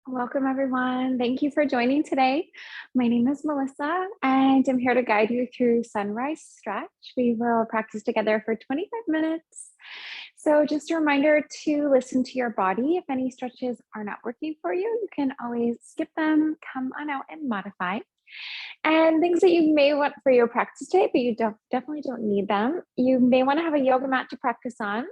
Welcome, everyone. Thank you for joining today. My name is Melissa, and I'm here to guide you through sunrise stretch. We will practice together for 25 minutes. So just a reminder to listen to your body. If any stretches are not working for you, you can always skip them, come on out and modify. And things that you may want for your practice today, but you definitely don't need them. You may want to have a yoga mat to practice on.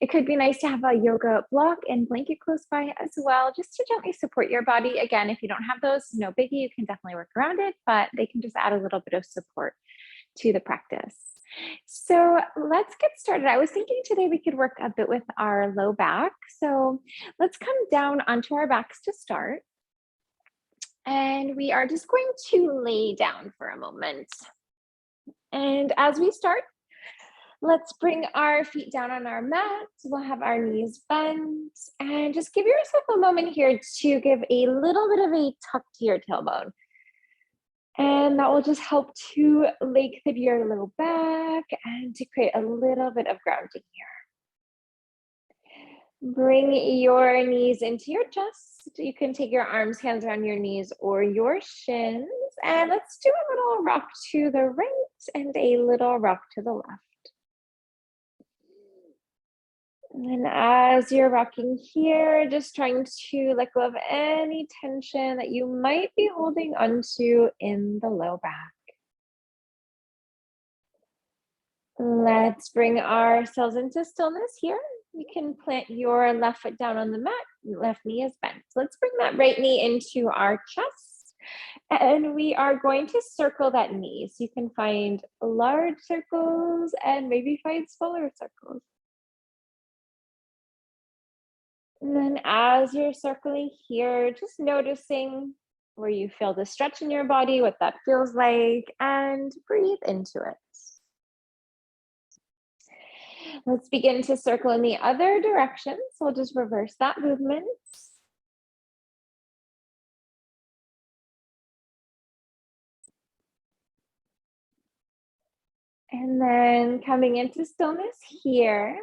It could be nice to have a yoga block and blanket close by as well, just to gently support your body. Again, if you don't have those, no biggie, you can definitely work around it, but they can just add a little bit of support to the practice. So let's get started. I was thinking today we could work a bit with our low back. So let's come down onto our backs to start. And we are just going to lay down for a moment. And as we start, let's bring our feet down on our mat. We'll have our knees bent and just give yourself a moment here to give a little bit of a tuck to your tailbone. And that will just help to lengthen your low back and to create a little bit of grounding here. Bring your knees into your chest. You can take your arms, hands around your knees or your shins. And let's do a little rock to the right and a little rock to the left. And then as you're rocking here, just trying to let go of any tension that you might be holding onto in the low back. Let's bring ourselves into stillness here. You can plant your left foot down on the mat, left knee is bent. So let's bring that right knee into our chest. And we are going to circle that knee. So you can find large circles and maybe find smaller circles. And then as you're circling here, just noticing where you feel the stretch in your body, what that feels like, and breathe into it. Let's begin to circle in the other direction. So we'll just reverse that movement. And then coming into stillness here,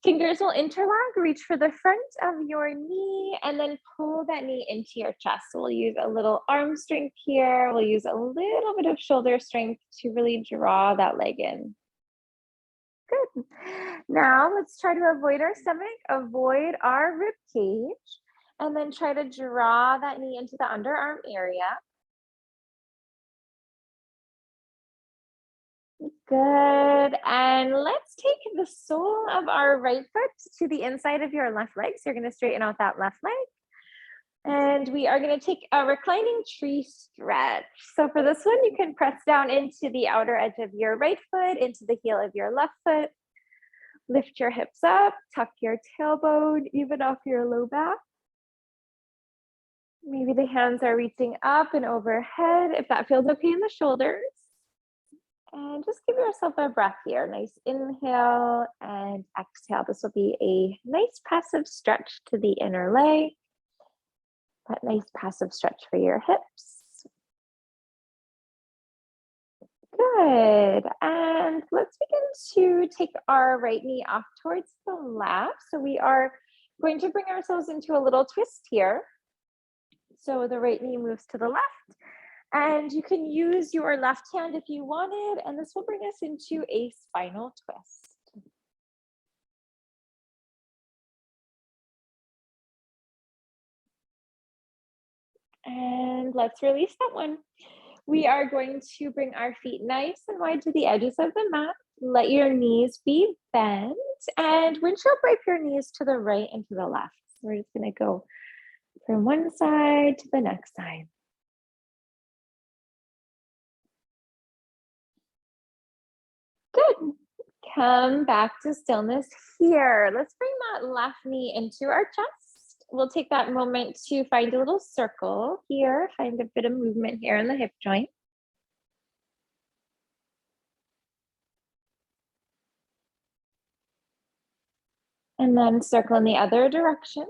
fingers will interlock, reach for the front of your knee, and then pull that knee into your chest. So we'll use a little arm strength here. We'll use a little bit of shoulder strength to really draw that leg in. Good. Now let's try to avoid our stomach, avoid our rib cage, and then try to draw that knee into the underarm area. Good. And let's take the sole of our right foot to the inside of your left leg. So you're going to straighten out that left leg. And we are going to take a reclining tree stretch. So for this one, you can press down into the outer edge of your right foot, into the heel of your left foot. Lift your hips up, tuck your tailbone, even off your low back. Maybe the hands are reaching up and overhead, if that feels okay in the shoulders. And just give yourself a breath here. Nice inhale and exhale. This will be a nice passive stretch to the inner leg. That nice passive stretch for your hips. Good. And let's begin to take our right knee off towards the left. So we are going to bring ourselves into a little twist here. So the right knee moves to the left. And you can use your left hand if you wanted, and this will bring us into a spinal twist. And let's release that one. We are going to bring our feet nice and wide to the edges of the mat. Let your knees be bent, and windshield wipe your knees to the right and to the left. So we're just going to go from one side to the next side. Good. Come back to stillness here. Let's bring that left knee into our chest. We'll take that moment to find a little circle here, find a bit of movement here in the hip joint. And then circle in the other direction.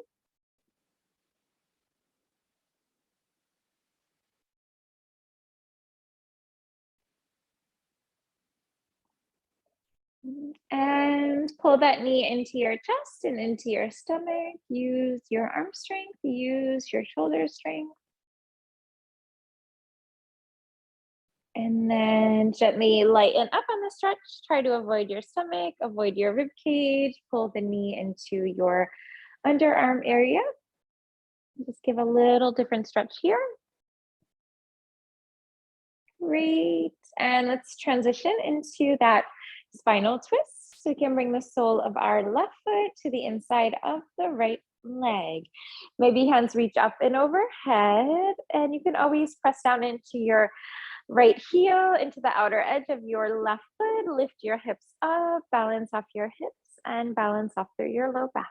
And And pull that knee into your chest and into your stomach. Use your arm strength, use your shoulder strength. And then gently lighten up on the stretch. Try to avoid your stomach, avoid your rib cage. Pull the knee into your underarm area. Just give a little different stretch here. Great. And let's transition into that spinal twist. So we can bring the sole of our left foot to the inside of the right leg. Maybe hands reach up and overhead. And you can always press down into your right heel, into the outer edge of your left foot. Lift your hips up, balance off your hips, and balance off through your low back.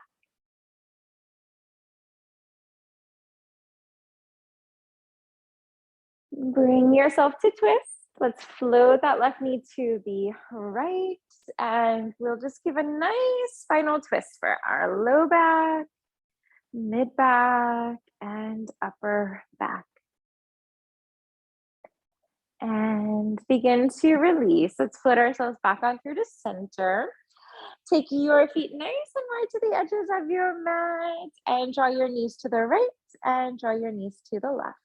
Bring yourself to twist. Let's float that left knee to the right, and we'll just give a nice spinal twist for our low back, mid back, and upper back. And begin to release. Let's float ourselves back on through to center. Take your feet nice and wide to the edges of your mat, and draw your knees to the right and draw your knees to the left.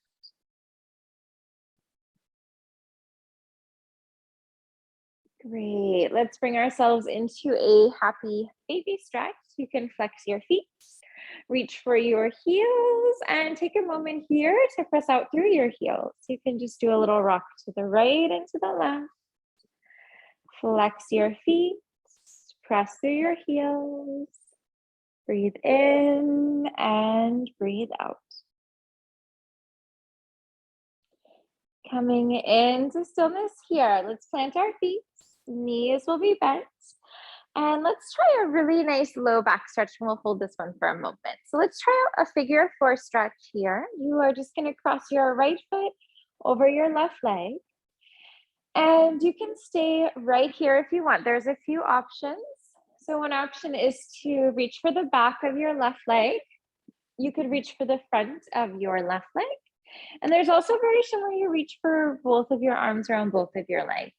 Great. Let's bring ourselves into a happy baby stretch. You can flex your feet, reach for your heels, and take a moment here to press out through your heels. You can just do a little rock to the right and to the left. Flex your feet, press through your heels. Breathe in and breathe out. Coming into stillness here. Let's plant our feet. Knees will be bent. And let's try a really nice low back stretch, and we'll hold this one for a moment. So let's try out a figure 4 stretch here. You are just going to cross your right foot over your left leg. And you can stay right here if you want. There's a few options. So one option is to reach for the back of your left leg. You could reach for the front of your left leg. And there's also a variation where you reach for both of your arms around both of your legs.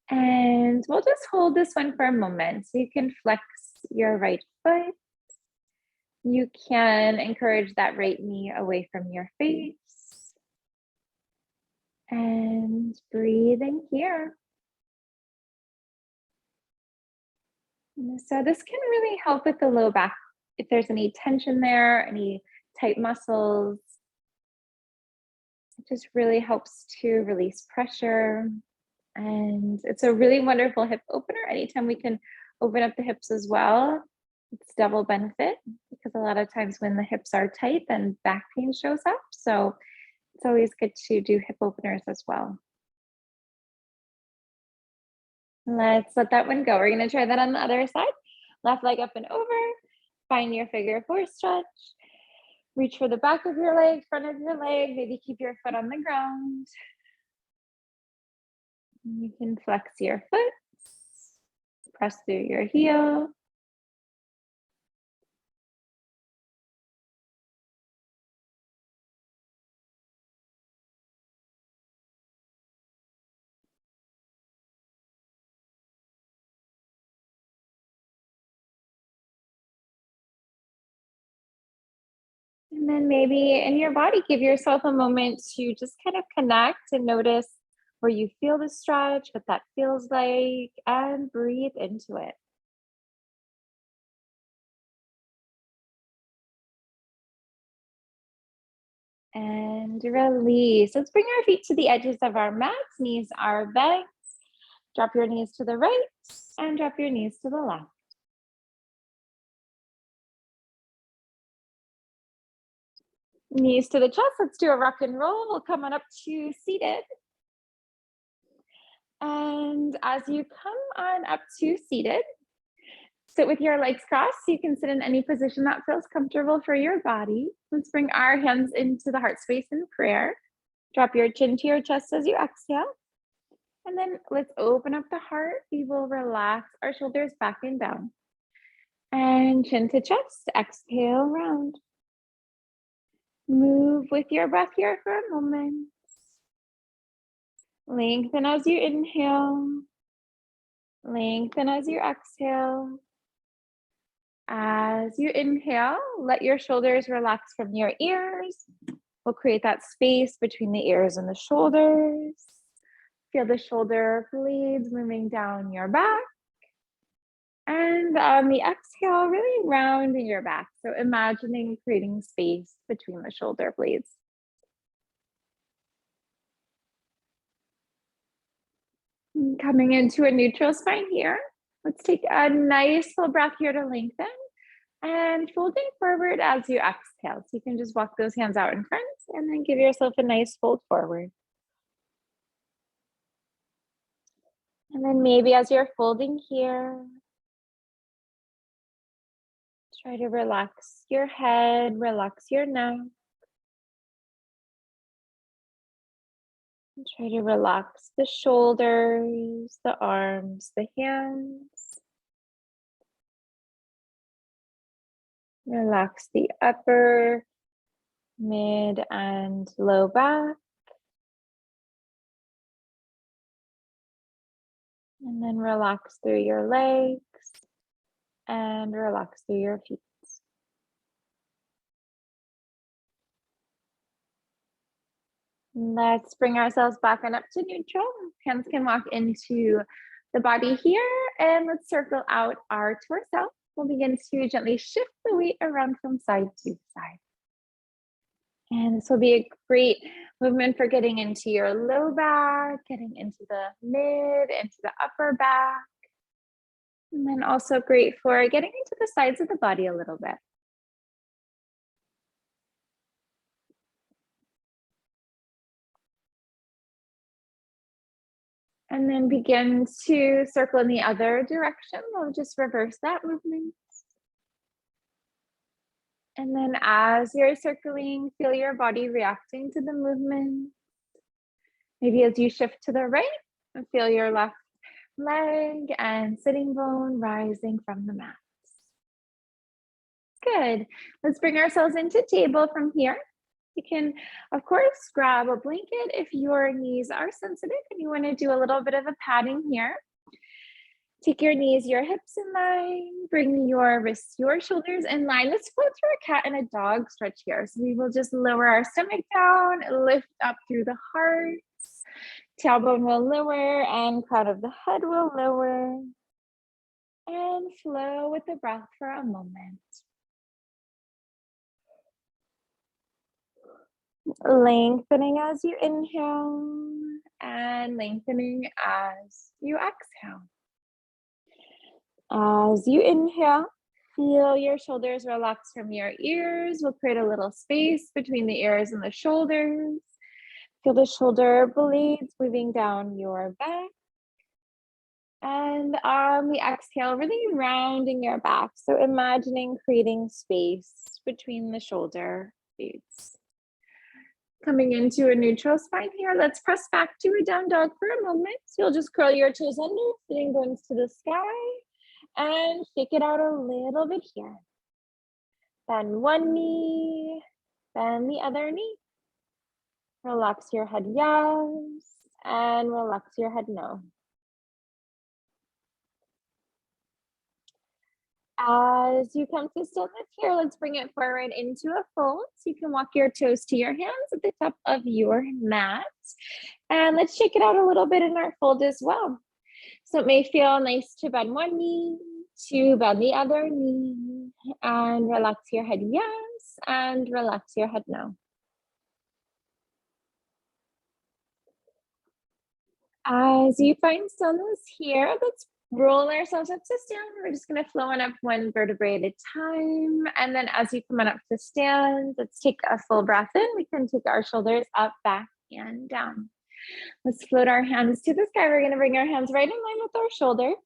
And we'll just hold this one for a moment. So you can flex your right foot. You can encourage that right knee away from your face. And breathe in here. So this can really help with the low back. If there's any tension there, any tight muscles, it just really helps to release pressure. And it's a really wonderful hip opener. Anytime we can open up the hips as well, it's double benefit, because a lot of times when the hips are tight, then back pain shows up. So it's always good to do hip openers as well. Let's let that one go. We're going to try that on the other side. Left leg up and over. Find your figure 4 stretch. Reach for the back of your leg, front of your leg. Maybe keep your foot on the ground. You can flex your foot. Press through your heel. And then maybe in your body, give yourself a moment to just kind of connect and notice where you feel the stretch, what that feels like, and breathe into it. And release. Let's bring our feet to the edges of our mats. Knees are bent. Drop your knees to the right and drop your knees to the left. Knees to the chest. Let's do a rock and roll. We'll come on up to seated. And as you come on up to seated, sit with your legs crossed. You can sit in any position that feels comfortable for your body. Let's bring our hands into the heart space in prayer. Drop your chin to your chest as you exhale. And then let's open up the heart. We will relax our shoulders back and down. And chin to chest, exhale, round. Move with your breath here for a moment. Lengthen as you inhale. Lengthen as you exhale. As you inhale, let your shoulders relax from your ears. We'll create that space between the ears and the shoulders. Feel the shoulder blades moving down your back. And on the exhale, really rounding your back. So imagining creating space between the shoulder blades. Coming into a neutral spine here. Let's take a nice full breath here to lengthen. And folding forward as you exhale. So you can just walk those hands out in front and then give yourself a nice fold forward. And then maybe as you're folding here, try to relax your head, relax your neck. And try to relax the shoulders, the arms, the hands. Relax the upper, mid, and low back. And then relax through your legs and relax through your feet. Let's bring ourselves back on up to neutral. Hands can walk into the body here, and let's circle out our torso. We'll begin to gently shift the weight around from side to side. And this will be a great movement for getting into your low back, getting into the mid, into the upper back. And then also great for getting into the sides of the body a little bit. And then begin to circle in the other direction. We'll just reverse that movement. And then as you're circling, feel your body reacting to the movement. Maybe as you shift to the right, feel your left leg and sitting bone rising from the mat. Good. Let's bring ourselves into table from here. You can, of course, grab a blanket if your knees are sensitive and you want to do a little bit of a padding here. Take your knees, your hips in line, bring your wrists, your shoulders in line. Let's flow through a cat and a dog stretch here. So we will just lower our stomach down, lift up through the heart. Tailbone will lower and crown of the head will lower. And flow with the breath for a moment. Lengthening as you inhale and lengthening as you exhale. As you inhale, feel your shoulders relax from your ears. We'll create a little space between the ears and the shoulders. Feel the shoulder blades moving down your back. And on the exhale, really rounding your back. So imagining creating space between the shoulder blades. Coming into a neutral spine here, let's press back to a down dog for a moment. So you'll just curl your toes under, sitting bones to the sky, and shake it out a little bit here. Bend one knee, bend the other knee. Relax your head yes, and relax your head no. As you come to stillness here, let's bring it forward into a fold. So you can walk your toes to your hands at the top of your mat. And let's shake it out a little bit in our fold as well. So it may feel nice to bend one knee, to bend the other knee, and relax your head yes, and relax your head no. As you find stillness here, let's roll ourselves up to stand. We're just going to flow on up one vertebrae at a time. And then as you come on up to stand, let's take a full breath in. We can take our shoulders up, back, and down. Let's float our hands to the sky. We're going to bring our hands right in line with our shoulders.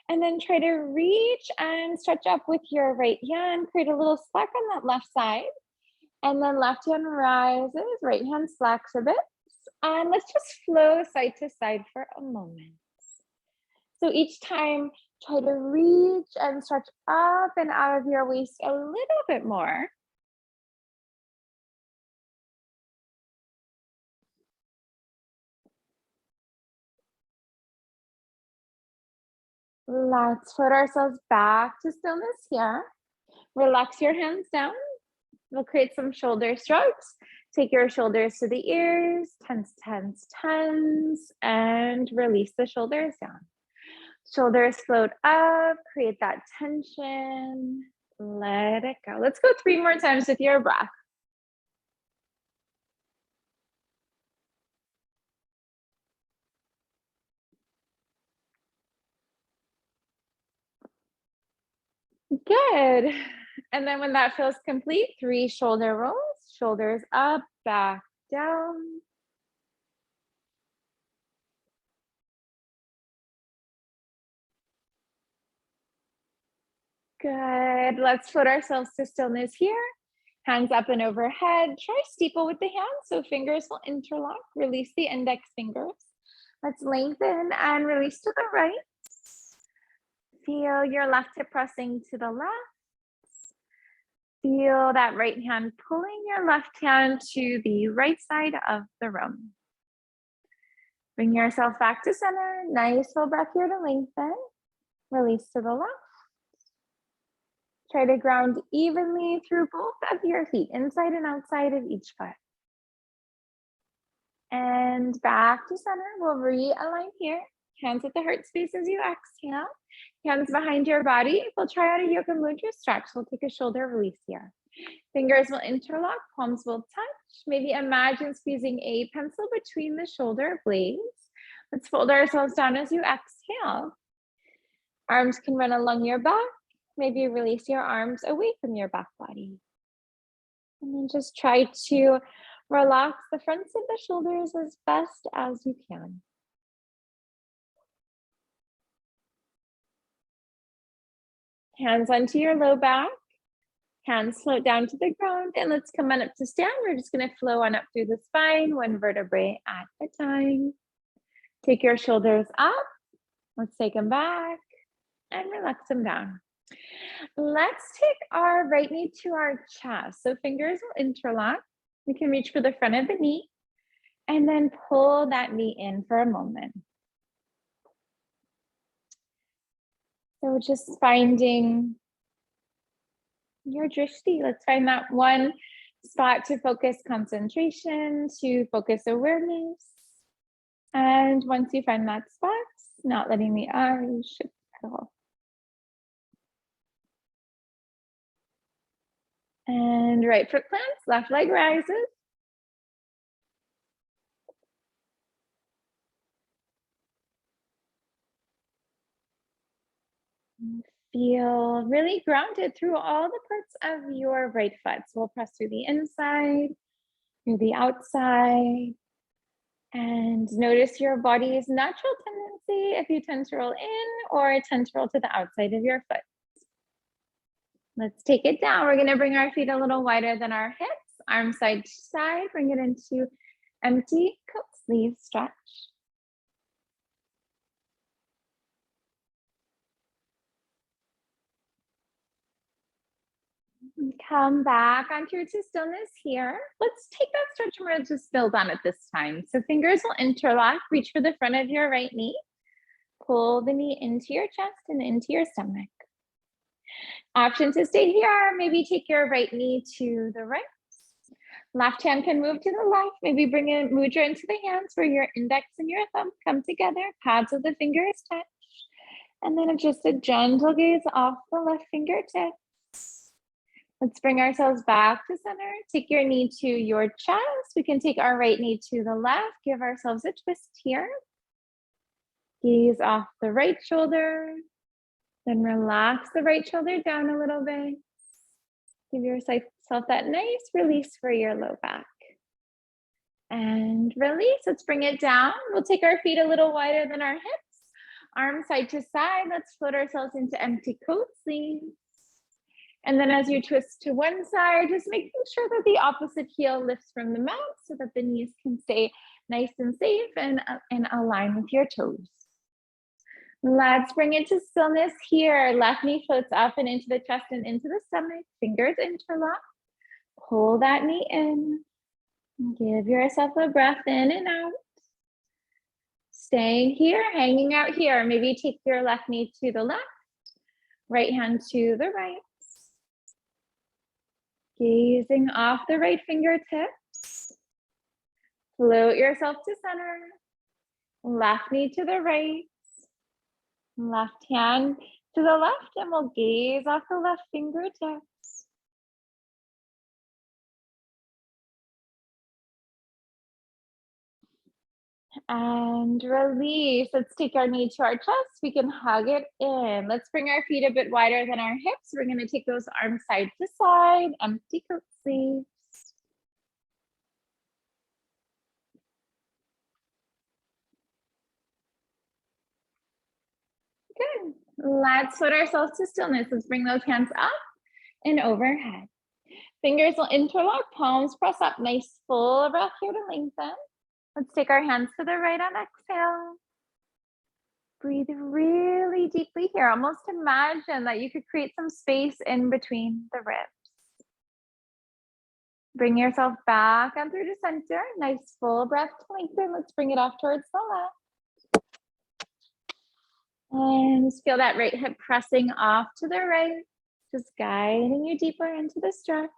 And then try to reach and stretch up with your right hand. Create a little slack on that left side. And then left hand rises, right hand slacks a bit. And let's just flow side to side for a moment. So each time, try to reach and stretch up and out of your waist a little bit more. Let's put ourselves back to stillness here. Relax your hands down. We'll create some shoulder strokes. Take your shoulders to the ears, tense, tense, tense, and release the shoulders down. Shoulders float up, create that tension. Let it go. Let's go 3 more times with your breath. Good. And then when that feels complete, 3 shoulder rolls, shoulders up, back, down. Good. Let's put ourselves to stillness here. Hands up and overhead. Try steeple with the hands so fingers will interlock. Release the index fingers. Let's lengthen and release to the right. Feel your left hip pressing to the left. Feel that right hand pulling your left hand to the right side of the room. Bring yourself back to center. Nice full breath here to lengthen. Release to the left. Try to ground evenly through both of your feet, inside and outside of each foot. And back to center. We'll realign here. Hands at the heart space as you exhale. Hands behind your body. We'll try out a yoga mudra stretch. We'll take a shoulder release here. Fingers will interlock, palms will touch. Maybe imagine squeezing a pencil between the shoulder blades. Let's fold ourselves down as you exhale. Arms can run along your back. Maybe release your arms away from your back body. And then just try to relax the fronts of the shoulders as best as you can. Hands onto your low back. Hands float down to the ground. And let's come on up to stand. We're just going to flow on up through the spine, 1 vertebrae at a time. Take your shoulders up. Let's take them back and relax them down. Let's take our right knee to our chest. So fingers will interlock. We can reach for the front of the knee and then pull that knee in for a moment. So just finding your drishti. Let's find that one spot to focus concentration, to focus awareness. And once you find that spot, not letting the eyes shift at all. And right foot plants, left leg rises. Feel really grounded through all the parts of your right foot. So we'll press through the inside, through the outside, and notice your body's natural tendency if you tend to roll in or tend to roll to the outside of your foot. Let's take it down. We're going to bring our feet a little wider than our hips, arms side to side, bring it into empty coat sleeve stretch. Come back onto to stillness here. Let's take that stretch and we'll just build on it this time. So fingers will interlock, reach for the front of your right knee. Pull the knee into your chest and into your stomach. Option to stay here, maybe take your right knee to the right. Left hand can move to the left. Maybe bring a mudra into the hands where your index and your thumb come together. Pads of the fingers touch. And then just a gentle gaze off the left fingertip. Let's bring ourselves back to center. Take your knee to your chest. We can take our right knee to the left. Give ourselves a twist here. Gaze off the right shoulder. Then relax the right shoulder down a little bit. Give yourself that nice release for your low back. And release. Let's bring it down. We'll take our feet a little wider than our hips. Arms side to side. Let's float ourselves into empty coat sleeves. And then as you twist to one side, just making sure that the opposite heel lifts from the mat so that the knees can stay nice and safe and align with your toes. Let's bring it to stillness here. Left knee floats up and into the chest and into the stomach. Fingers interlock. Pull that knee in. Give yourself a breath in and out. Staying here, hanging out here. Maybe take your left knee to the left, right hand to the right. Gazing off the right fingertips. Float yourself to center. Left knee to the right. Left hand to the left, and we'll gaze off the left fingertips. And release. Let's take our knee to our chest. We can hug it in. Let's bring our feet a bit wider than our hips. We're going to take those arms side to side, empty coat sleeves. Good. Let's put ourselves to stillness. Let's bring those hands up and overhead. Fingers will interlock, palms press up. Nice full breath here to lengthen. Let's take our hands to the right on exhale. Breathe really deeply here. Almost imagine that you could create some space in between the ribs. Bring yourself back on through to center. Nice full breath to lengthen. Let's bring it off towards the left. And feel that right hip pressing off to the right, just guiding you deeper into the stretch.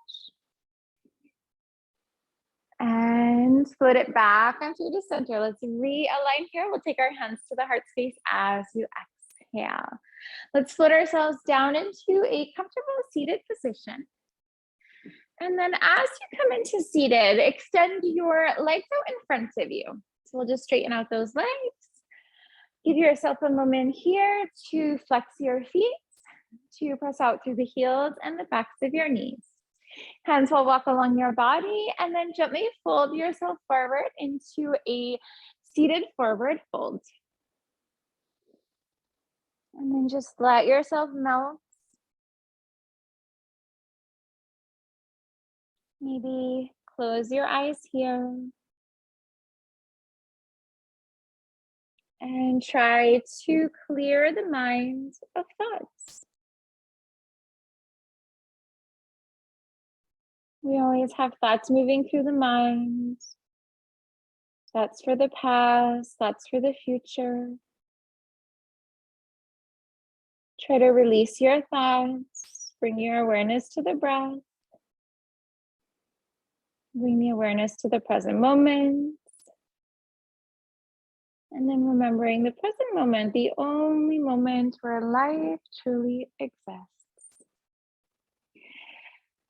And float it back onto the center. Let's realign here. We'll take our hands to the heart space as you exhale. Let's float ourselves down into a comfortable seated position. And then as you come into seated, extend your legs out in front of you. So we'll just straighten out those legs. Give yourself a moment here to flex your feet, to press out through the heels and the backs of your knees. Hands will walk along your body, and then gently fold yourself forward into a seated forward fold. And then just let yourself melt. Maybe close your eyes here. And try to clear the mind of thoughts. We always have thoughts moving through the mind. Thoughts for the past, thoughts for the future. Try to release your thoughts. Bring your awareness to the breath. Bring the awareness to the present moment. And then remembering the present moment, the only moment where life truly exists.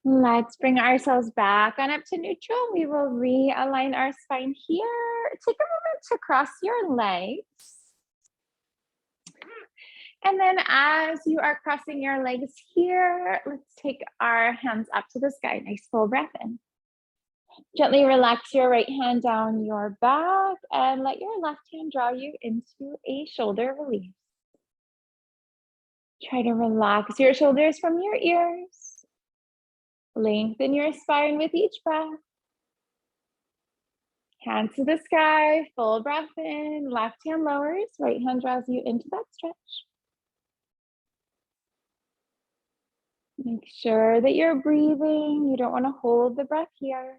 Let's bring ourselves back on up to neutral. We will realign our spine here. Take a moment to cross your legs. And then as you are crossing your legs here, let's take our hands up to the sky. Nice full breath in. Gently relax your right hand down your back and let your left hand draw you into a shoulder release. Try to relax your shoulders from your ears. Lengthen your spine with each breath. Hands to the sky, full breath in, left hand lowers, right hand draws you into that stretch. Make sure that you're breathing. You don't want to hold the breath here.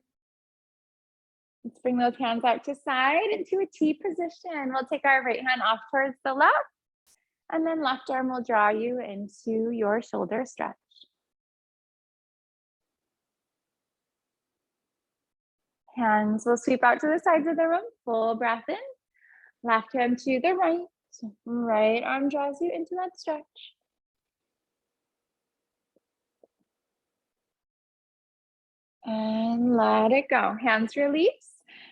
Let's bring those hands out to side into a T position. We'll take our right hand off towards the left, and then left arm will draw you into your shoulder stretch. Hands will sweep out to the sides of the room, full breath in. Left hand to the right, right arm draws you into that stretch. And let it go. Hands release.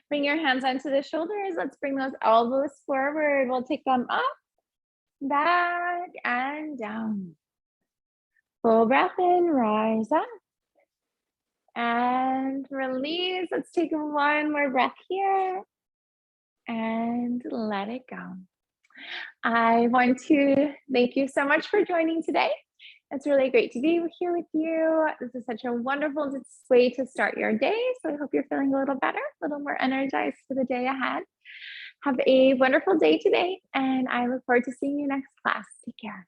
Bring your hands onto the shoulders. Let's bring those elbows forward. We'll take them up, back, and down. Full breath in, rise up. And release. Let's take one more breath here. And let it go. I want to thank you so much for joining today. It's really great to be here with you. This is such a wonderful way to start your day. So I hope you're feeling a little better, a little more energized for the day ahead. Have a wonderful day today, and I look forward to seeing you next class. Take care.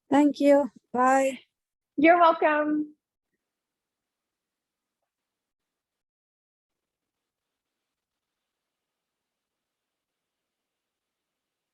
Thank you. Bye. You're welcome.